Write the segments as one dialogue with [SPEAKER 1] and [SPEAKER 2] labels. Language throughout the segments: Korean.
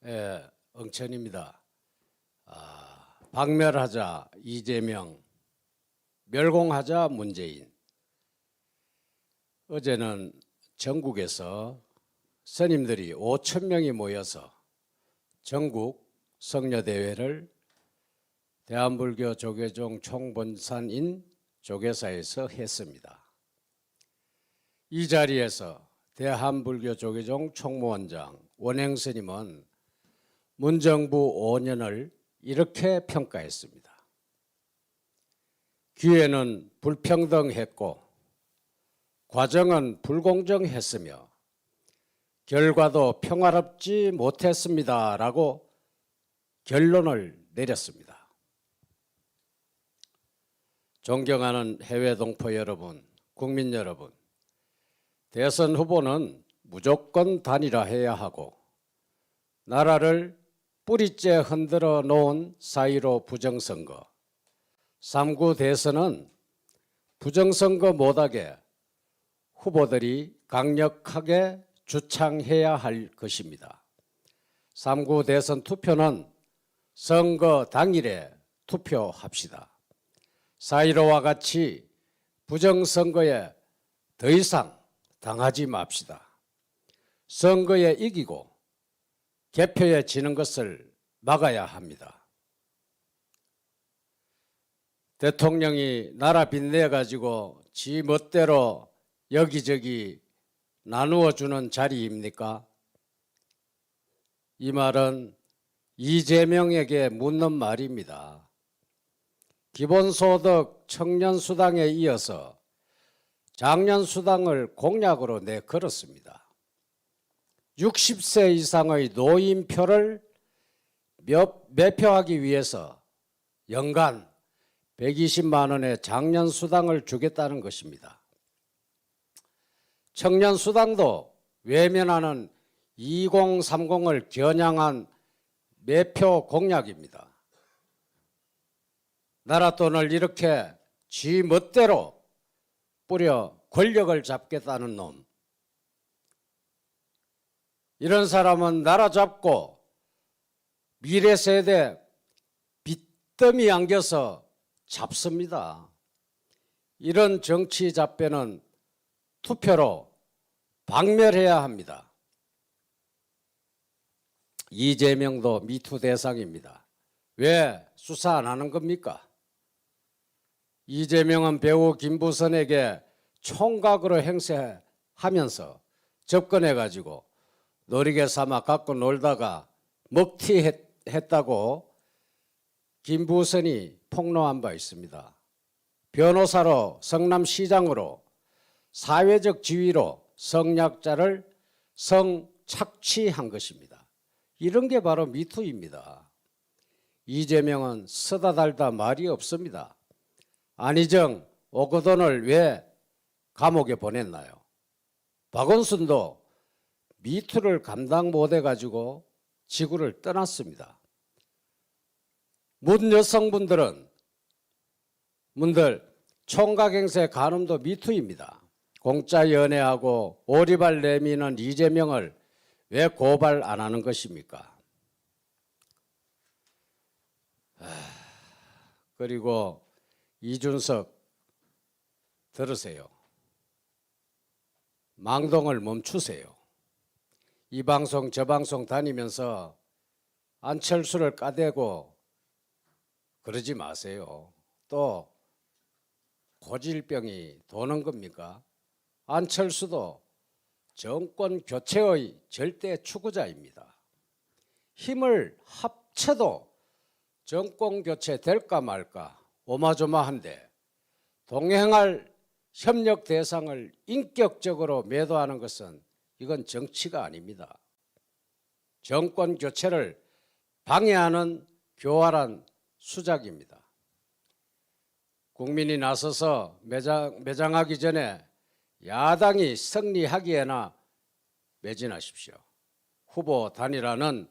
[SPEAKER 1] 예, 응천입니다. 박멸하자 이재명, 멸공하자 문재인. 어제는 전국에서 스님들이 5천 명이 모여서 전국 성녀대회를 대한불교 조계종 총본산인 조계사에서 했습니다. 이 자리에서 대한불교 조계종 총무원장 원행스님은 문정부 5년을 이렇게 평가했습니다. 기회는 불평등했고 과정은 불공정했으며 결과도 평화롭지 못했습니다라고 결론을 내렸습니다. 존경하는 해외 동포 여러분, 국민 여러분, 대선 후보는 무조건 단일화해야 하고 나라를 뿌리째 흔들어 놓은 4.15 부정선거, 3.9 대선은 부정선거 못하게 후보들이 강력하게 주창해야 할 것입니다. 3.9 대선 투표는 선거 당일에 투표합시다. 4.15와 같이 부정선거에 더 이상 당하지 맙시다. 선거에 이기고 개표에 지는 것을 막아야 합니다. 대통령이 나라 빚내가지고 지 멋대로 여기저기 나누어 주는 자리입니까? 이 말은 이재명에게 묻는 말입니다. 기본소득 청년수당에 이어서 장년수당을 공약으로 내걸었습니다. 60세 이상의 노인표를 매표하기 위해서 연간 120만 원의 장년수당을 주겠다는 것입니다. 청년수당도 외면하는 2030을 겨냥한 매표 공약입니다. 나라 돈을 이렇게 지 멋대로 뿌려 권력을 잡겠다는 놈, 이런 사람은 나라 잡고 미래 세대 빚더미 안겨서 잡습니다. 이런 정치 잡배는 투표로 박멸해야 합니다. 이재명도 미투 대상입니다. 왜 수사 안 하는 겁니까? 이재명은 배우 김부선에게 총각으로 행세하면서 접근해가지고 놀이개 삼아 갖고 놀다가 먹튀했다고 김부선이 폭로한 바 있습니다. 변호사로 성남시장으로 사회적 지위로 성약자를 성착취한 것입니다. 이런 게 바로 미투입니다. 이재명은 쓰다 달다 말이 없습니다. 안희정, 오거돈을 왜 감옥에 보냈나요? 박원순도 미투를 감당 못해가지고 지구를 떠났습니다. 문 여성분들 총각행세 간음도 미투입니다. 공짜 연애하고 오리발 내미는 이재명을 왜 고발 안 하는 것입니까? 그리고 이준석 들으세요. 망동을 멈추세요. 이 방송 저 방송 다니면서 안철수를 까대고 그러지 마세요. 또 고질병이 도는 겁니까? 안철수도 정권 교체의 절대 추구자입니다. 힘을 합쳐도 정권 교체 될까 말까 오마조마한데 동행할 협력 대상을 인격적으로 매도하는 것은 이건 정치가 아닙니다. 정권 교체를 방해하는 교활한 수작입니다. 국민이 나서서 매장하기 전에 야당이 승리하기에나 매진하십시오. 후보 단일화는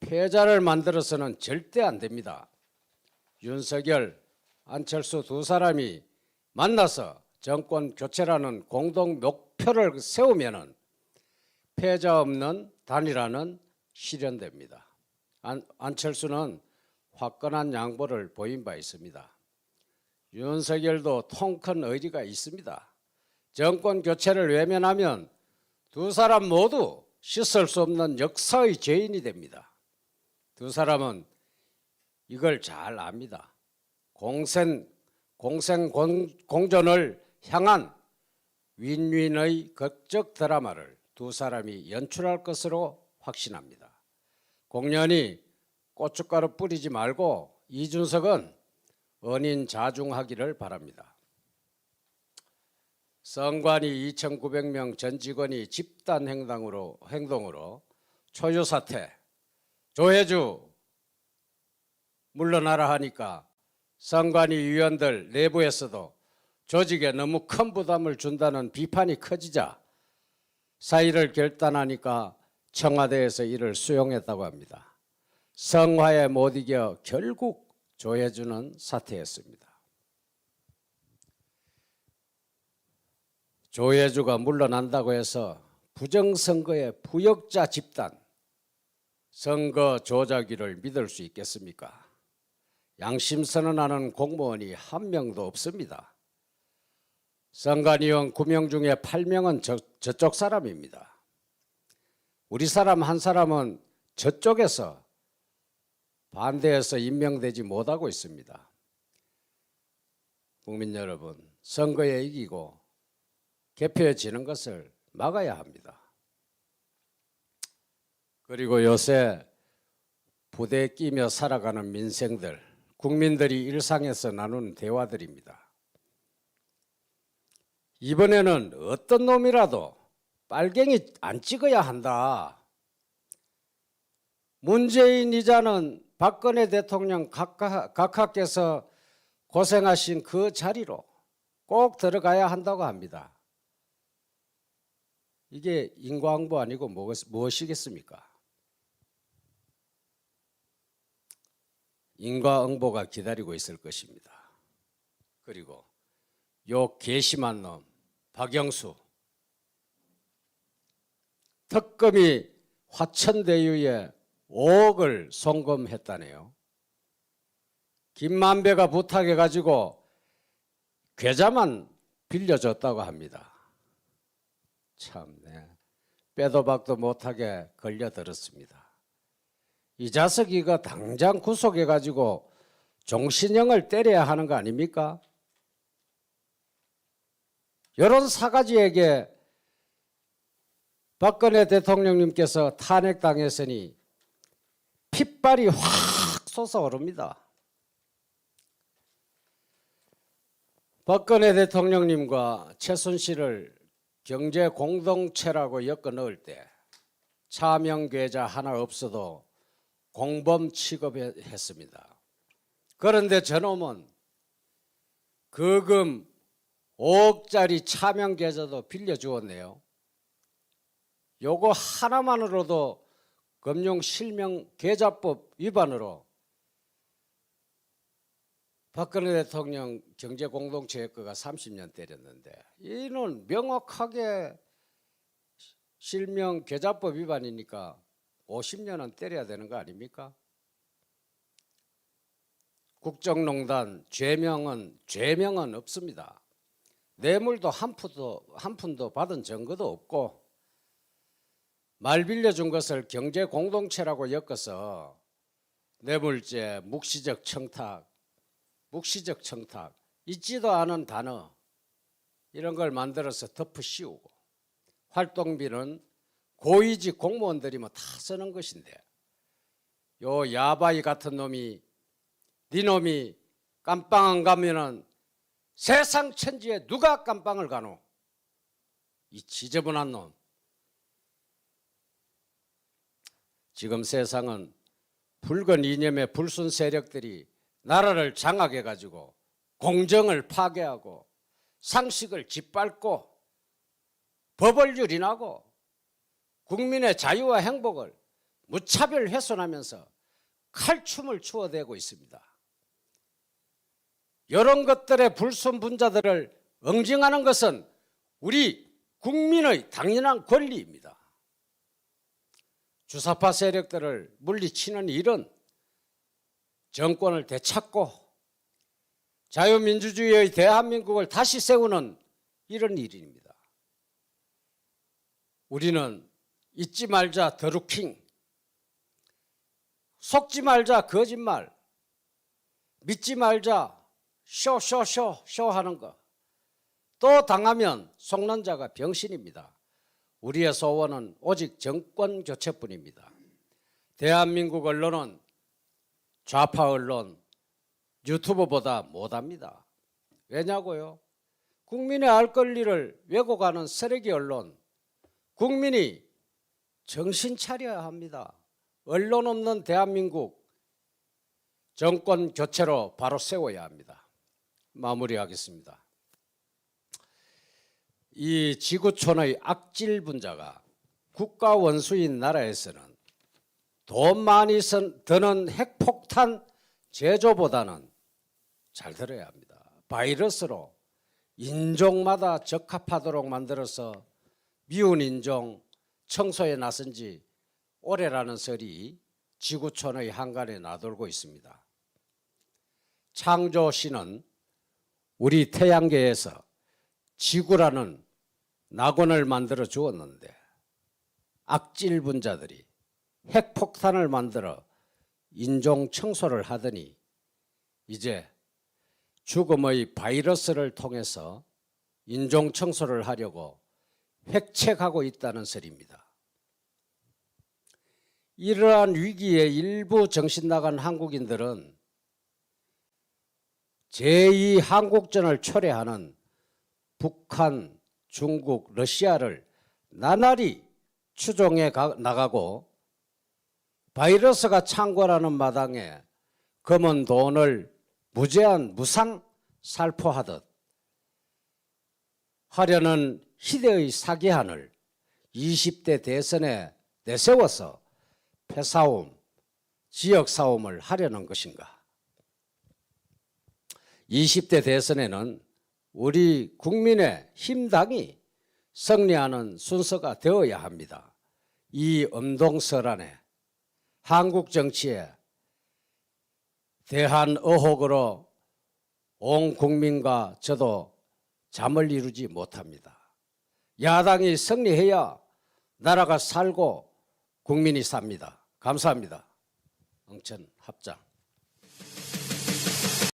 [SPEAKER 1] 패자를 만들어서는 절대 안 됩니다. 윤석열, 안철수 두 사람이 만나서 정권 교체라는 공동 목표를 세우면은 패자 없는 단일화는 실현됩니다. 안철수는 화끈한 양보를 보인 바 있습니다. 윤석열도 통 큰 의리가 있습니다. 정권 교체를 외면하면 두 사람 모두 씻을 수 없는 역사의 죄인이 됩니다. 두 사람은 이걸 잘 압니다. 공생공존을 향한 윈윈의 극적 드라마를 두 사람이 연출할 것으로 확신합니다. 공연히 고춧가루 뿌리지 말고 이준석은 언인자중하기를 바랍니다. 선관위 2,900명 전 직원이 집단 행동으로 초유 사퇴, 조혜주 물러나라 하니까 선관위 위원들 내부에서도 조직에 너무 큰 부담을 준다는 비판이 커지자 사의를 결단하니까 청와대에서 이를 수용했다고 합니다. 성화에 못 이겨 결국 조혜주는 사퇴했습니다. 조혜주가 물러난다고 해서 부정선거의 부역자 집단, 선거 조작위를 믿을 수 있겠습니까? 양심선언하는 공무원이 한 명도 없습니다. 선관위원 9명 중에 8명은 저쪽 사람입니다. 우리 사람 한 사람은 저쪽에서 반대해서 임명되지 못하고 있습니다. 국민 여러분, 선거에 이기고 개표에 지는 것을 막아야 합니다. 그리고 요새 부대에 끼며 살아가는 민생들, 국민들이 일상에서 나누는 대화들입니다. 이번에는 어떤 놈이라도 빨갱이 안 찍어야 한다. 문재인 이자는 박근혜 대통령 각하께서 고생하신 그 자리로 꼭 들어가야 한다고 합니다. 이게 인과응보 아니고 무엇이겠습니까? 인과응보가 기다리고 있을 것입니다. 그리고 요 괘씸한 놈 박영수, 특검이 화천대유에 5억을 송금했다네요. 김만배가 부탁해가지고 계좌만 빌려줬다고 합니다. 참네, 빼도 박도 못하게 걸려들었습니다. 이 자석이가 당장 구속해가지고 종신형을 때려야 하는 거 아닙니까? 이런 사가지에게 박근혜 대통령님께서 탄핵당했으니 핏발이 확 솟아오릅니다. 박근혜 대통령님과 최순실을 경제 공동체라고 엮어 넣을 때 차명 계좌 하나 없어도 공범 취급했습니다. 그런데 저놈은 거금 5억짜리 차명 계좌도 빌려주었네요. 요거 하나만으로도 금융실명계좌법 위반으로 박근혜 대통령 경제공동체 엮어가 30년 때렸는데 이는 명확하게 실명계좌법 위반이니까 50년은 때려야 되는 거 아닙니까? 국정농단 죄명은 없습니다. 뇌물도 한 푼도 받은 증거도 없고 말 빌려준 것을 경제공동체라고 엮어서 뇌물죄, 묵시적 청탁, 있지도 않은 단어 이런 걸 만들어서 덮어 씌우고 활동비는 고위직 공무원들이 다 쓰는 것인데 요 야바이 같은 놈이 네 놈이 깜빵 안 가면은 세상 천지에 누가 깜빵을 가노? 이 지저분한 놈. 지금 세상은 붉은 이념의 불순 세력들이 나라를 장악해가지고 공정을 파괴하고 상식을 짓밟고 법을 유린하고 국민의 자유와 행복을 무차별 훼손하면서 칼춤을 추어대고 있습니다. 이런 것들의 불순 분자들을 응징하는 것은 우리 국민의 당연한 권리입니다. 주사파 세력들을 물리치는 일은 정권을 되찾고 자유민주주의의 대한민국을 다시 세우는 이런 일입니다. 우리는 잊지 말자 더루킹, 속지 말자 거짓말, 믿지 말자 쇼 하는 거, 또 당하면 속는 자가 병신입니다. 우리의 소원은 오직 정권 교체뿐입니다. 대한민국 언론은 좌파 언론, 유튜브보다 못합니다. 왜냐고요? 국민의 알 권리를 왜곡하는 쓰레기 언론, 국민이 정신 차려야 합니다. 언론 없는 대한민국 정권 교체로 바로 세워야 합니다. 마무리하겠습니다. 이 지구촌의 악질 분자가 국가 원수인 나라에서는 돈 많이 드는 핵폭탄 제조보다는, 잘 들어야 합니다, 바이러스로 인종마다 적합하도록 만들어서 미운 인종 청소에 나선 지 오래라는 설이 지구촌의 한간에 나돌고 있습니다. 창조신은 우리 태양계에서 지구라는 낙원을 만들어 주었는데 악질 분자들이 핵폭탄을 만들어 인종 청소를 하더니 이제 죽음의 바이러스를 통해서 인종 청소를 하려고 획책하고 있다는 설입니다. 이러한 위기에 일부 정신 나간 한국인들은 제2한국전을 초래하는 북한, 중국, 러시아를 나날이 추종해 나가고 바이러스가 창궐하는 마당에 검은 돈을 무제한 무상 살포하듯 하려는 희대의 사기한을 20대 대선에 내세워서 패싸움, 지역싸움을 하려는 것인가? 20대 대선에는 우리 국민의 힘당이 승리하는 순서가 되어야 합니다. 이 엄동설안에 한국 정치에 대한 의혹으로 온 국민과 저도 잠을 이루지 못합니다. 야당이 승리해야 나라가 살고 국민이 삽니다. 감사합니다. 엉천 합장.